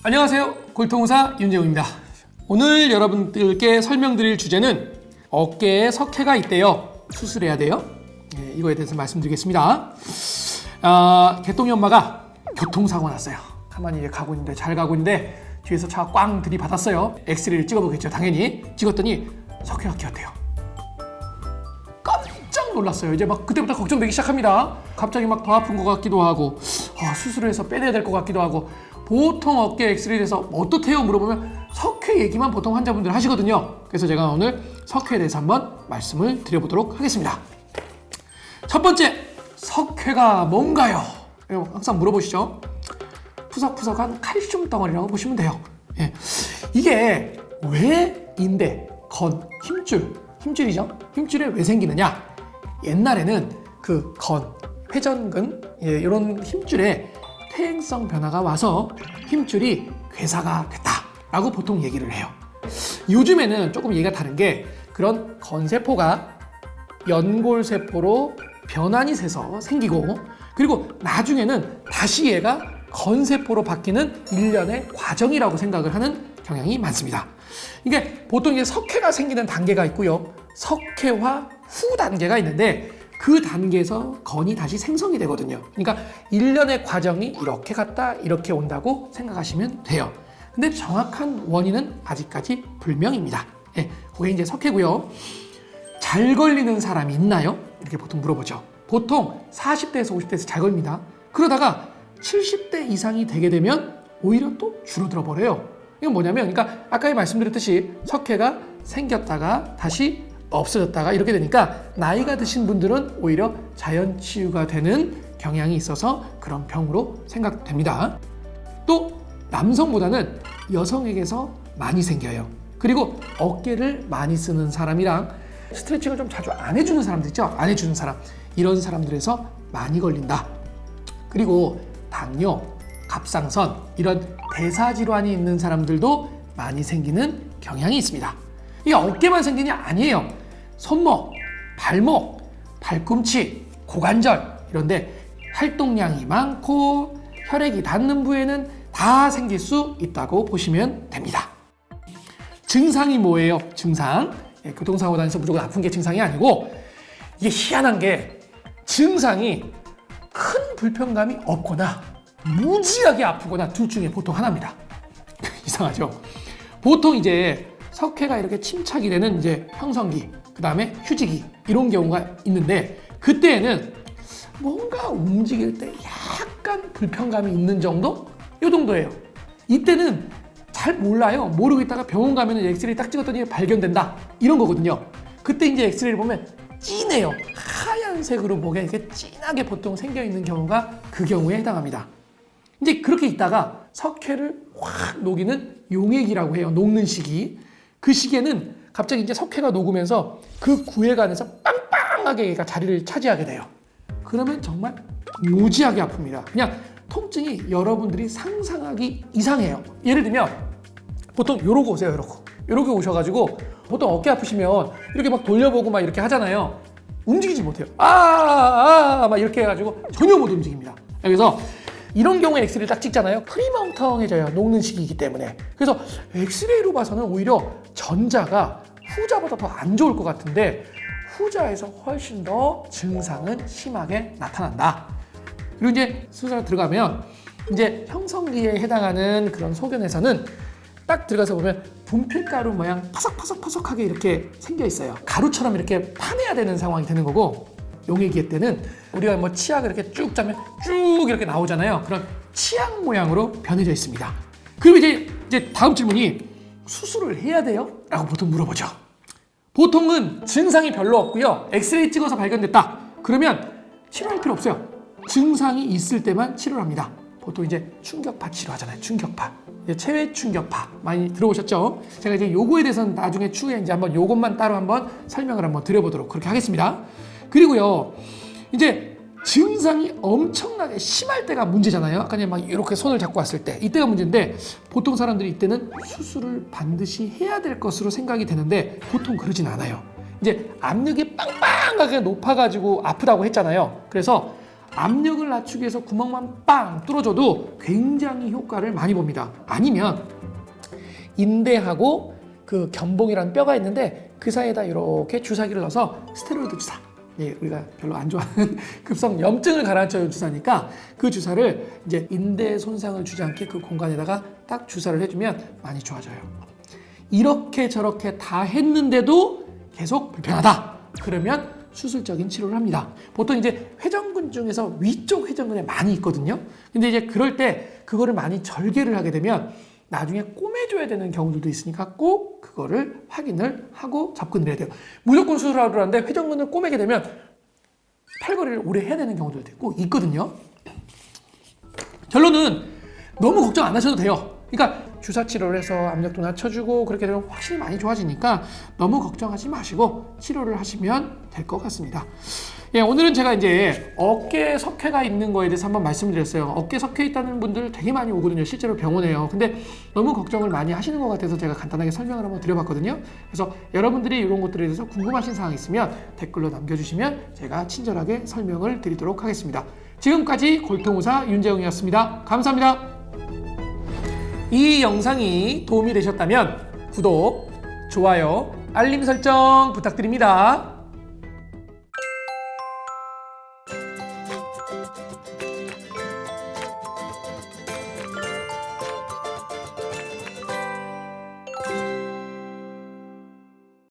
안녕하세요. 골통의사 윤재웅입니다. 오늘 여러분들께 설명드릴 주제는 어깨에 석회가 있대요. 수술해야 돼요. 이거에 대해서 말씀드리겠습니다. 개똥이 엄마가 교통사고 났어요. 가만히 가고 있는데 잘 가고 있는데 뒤에서 차가 꽝 들이받았어요. 엑스레이를 찍어보겠죠. 당연히 찍었더니 석회가 끼었대요. 깜짝 놀랐어요. 이제 막 그때부터 걱정되기 시작합니다. 갑자기 막 더 아픈 것 같기도 하고 수술을 해서 빼내야 될 것 같기도 하고. 보통 어깨 엑스레이에서 어떻대요? 물어보면 석회 얘기만 보통 환자분들 하시거든요. 그래서 제가 오늘 석회에 대해서 한번 말씀을 드려보도록 하겠습니다. 첫 번째, 석회가 뭔가요? 항상 물어보시죠. 푸석푸석한 칼슘 덩어리라고 보시면 돼요. 이게 왜 인대, 건, 힘줄이죠? 힘줄에 왜 생기느냐? 옛날에는 그 건, 회전근 이런 힘줄에 퇴행성 변화가 와서 힘줄이 괴사가 됐다라고 보통 얘기를 해요. 요즘에는 조금 얘기가 다른 게 그런 건세포가 연골세포로 변환이 돼서 생기고 그리고 나중에는 다시 얘가 건세포로 바뀌는 일련의 과정이라고 생각을 하는 경향이 많습니다. 이게 보통 이제 석회가 생기는 단계가 있고요. 석회화 후 단계가 있는데 그 단계에서 건이 다시 생성이 되거든요. 그러니까 일련의 과정이 이렇게 갔다 이렇게 온다고 생각하시면 돼요. 근데 정확한 원인은 아직까지 불명입니다. 그게 이제 석회고요. 잘 걸리는 사람이 있나요? 이렇게 보통 물어보죠. 보통 40대에서 50대에서 잘 걸립니다. 그러다가 70대 이상이 되게 되면 오히려 또 줄어들어 버려요. 이건 뭐냐면 그러니까 아까 말씀드렸듯이 석회가 생겼다가 다시 없어졌다가 이렇게 되니까 나이가 드신 분들은 오히려 자연 치유가 되는 경향이 있어서 그런 병으로 생각됩니다. 또 남성보다는 여성에게서 많이 생겨요. 그리고 어깨를 많이 쓰는 사람이랑 스트레칭을 좀 자주 안 해주는 사람들 있죠? 안 해주는 사람, 이런 사람들에서 많이 걸린다. 그리고 당뇨, 갑상선 이런 대사질환이 있는 사람들도 많이 생기는 경향이 있습니다. 이게 어깨만 생기냐? 아니에요. 손목, 발목, 발꿈치, 고관절 이런데 활동량이 많고 혈액이 닿는 부위에는 다 생길 수 있다고 보시면 됩니다. 증상이 뭐예요? 증상. 교통사고 다녀서 무조건 아픈 게 증상이 아니고 이게 희한한 게 증상이 큰 불편감이 없거나 무지하게 아프거나 둘 중에 보통 하나입니다. 이상하죠? 보통 이제 석회가 이렇게 침착이 되는 이제 형성기, 그 다음에 휴지기 이런 경우가 있는데 그때에는 뭔가 움직일 때 약간 불편감이 있는 정도? 이 정도예요. 이때는 잘 몰라요. 모르고 있다가 병원 가면 엑스레이 딱 찍었더니 발견된다 이런 거거든요. 그때 이제 엑스레이를 보면 진해요. 하얀색으로 목에 이렇게 진하게 보통 생겨 있는 경우가 그 경우에 해당합니다. 이제 그렇게 있다가 석회를 확 녹이는 용액이라고 해요. 녹는 시기. 그 시기에는 갑자기 이제 석회가 녹으면서 그 구획안에서 빵빵하게 얘가 자리를 차지하게 돼요. 그러면 정말 무지하게 아픕니다. 그냥 통증이 여러분들이 상상하기 이상해요. 예를 들면 보통 요러고 오세요. 요렇게 오셔가지고 보통 어깨 아프시면 이렇게 막 돌려보고 막 이렇게 하잖아요. 움직이지 못해요. 막 이렇게 해가지고 전혀 못 움직입니다. 그래서 이런 경우에 엑스레이를 딱 찍잖아요. 흐리멍텅해져요. 녹는 시기이기 때문에. 그래서 엑스레이로 봐서는 오히려 전자가 후자보다 더 안 좋을 것 같은데 후자에서 훨씬 더 증상은 심하게 나타난다. 그리고 이제 수술에 들어가면 이제 형성기에 해당하는 그런 소견에서는 딱 들어가서 보면 분필가루 모양 파석파석하게 이렇게 생겨 있어요. 가루처럼 이렇게 파내야 되는 상황이 되는 거고 용액기에 때는 우리가 뭐 치약을 이렇게 쭉 짜면 쭉 이렇게 나오잖아요. 그런 치약 모양으로 변해져 있습니다. 그리고 이제 다음 질문이 수술을 해야 돼요? 라고 보통 물어보죠. 보통은 증상이 별로 없고요. 엑스레이 찍어서 발견됐다. 그러면 치료할 필요 없어요. 증상이 있을 때만 치료를 합니다. 보통 이제 충격파 치료하잖아요. 충격파. 체외 충격파 많이 들어보셨죠? 제가 이제 요거에 대해서는 나중에 추후에 이제 한번 요것만 따로 한번 설명을 한번 드려보도록 그렇게 하겠습니다. 그리고요, 이제 증상이 엄청나게 심할 때가 문제잖아요. 아까 막 이렇게 손을 잡고 왔을 때 이때가 문제인데 보통 사람들이 이때는 수술을 반드시 해야 될 것으로 생각이 되는데 보통 그러진 않아요. 이제 압력이 빵빵하게 높아가지고 아프다고 했잖아요. 그래서 압력을 낮추기 위해서 구멍만 빵 뚫어줘도 굉장히 효과를 많이 봅니다. 아니면 인대하고 그 견봉이라는 뼈가 있는데 그 사이에다 이렇게 주사기를 넣어서 스테로이드 주사, 예, 우리가 별로 안 좋아하는 급성 염증을 가라앉혀주는 주사니까 그 주사를 이제 인대 손상을 주지 않게 그 공간에다가 딱 주사를 해주면 많이 좋아져요. 이렇게 저렇게 다 했는데도 계속 불편하다. 그러면 수술적인 치료를 합니다. 보통 이제 회전근 중에서 위쪽 회전근에 많이 있거든요. 근데 이제 그럴 때 그거를 많이 절개를 하게 되면 나중에 꼬매줘야 되는 경우들도 있으니까 꼭 그거를 확인을 하고 접근을 해야 돼요. 무조건 수술하러 하는데 회전근을 꼬매게 되면 팔걸이를 오래 해야 되는 경우들도 꼭 있거든요. 결론은 너무 걱정 안 하셔도 돼요. 그러니까 주사 치료를 해서 압력도 낮춰주고 그렇게 되면 확실히 많이 좋아지니까 너무 걱정하지 마시고 치료를 하시면 될 것 같습니다. 예, 오늘은 제가 이제 어깨 석회가 있는 거에 대해서 한번 말씀을 드렸어요. 어깨 석회 있다는 분들 되게 많이 오거든요. 실제로 병원에요. 근데 너무 걱정을 많이 하시는 것 같아서 제가 간단하게 설명을 한번 드려봤거든요. 그래서 여러분들이 이런 것들에 대해서 궁금하신 사항 있으면 댓글로 남겨주시면 제가 친절하게 설명을 드리도록 하겠습니다. 지금까지 골통의사 윤재웅이었습니다. 감사합니다. 이 영상이 도움이 되셨다면 구독, 좋아요, 알림 설정 부탁드립니다.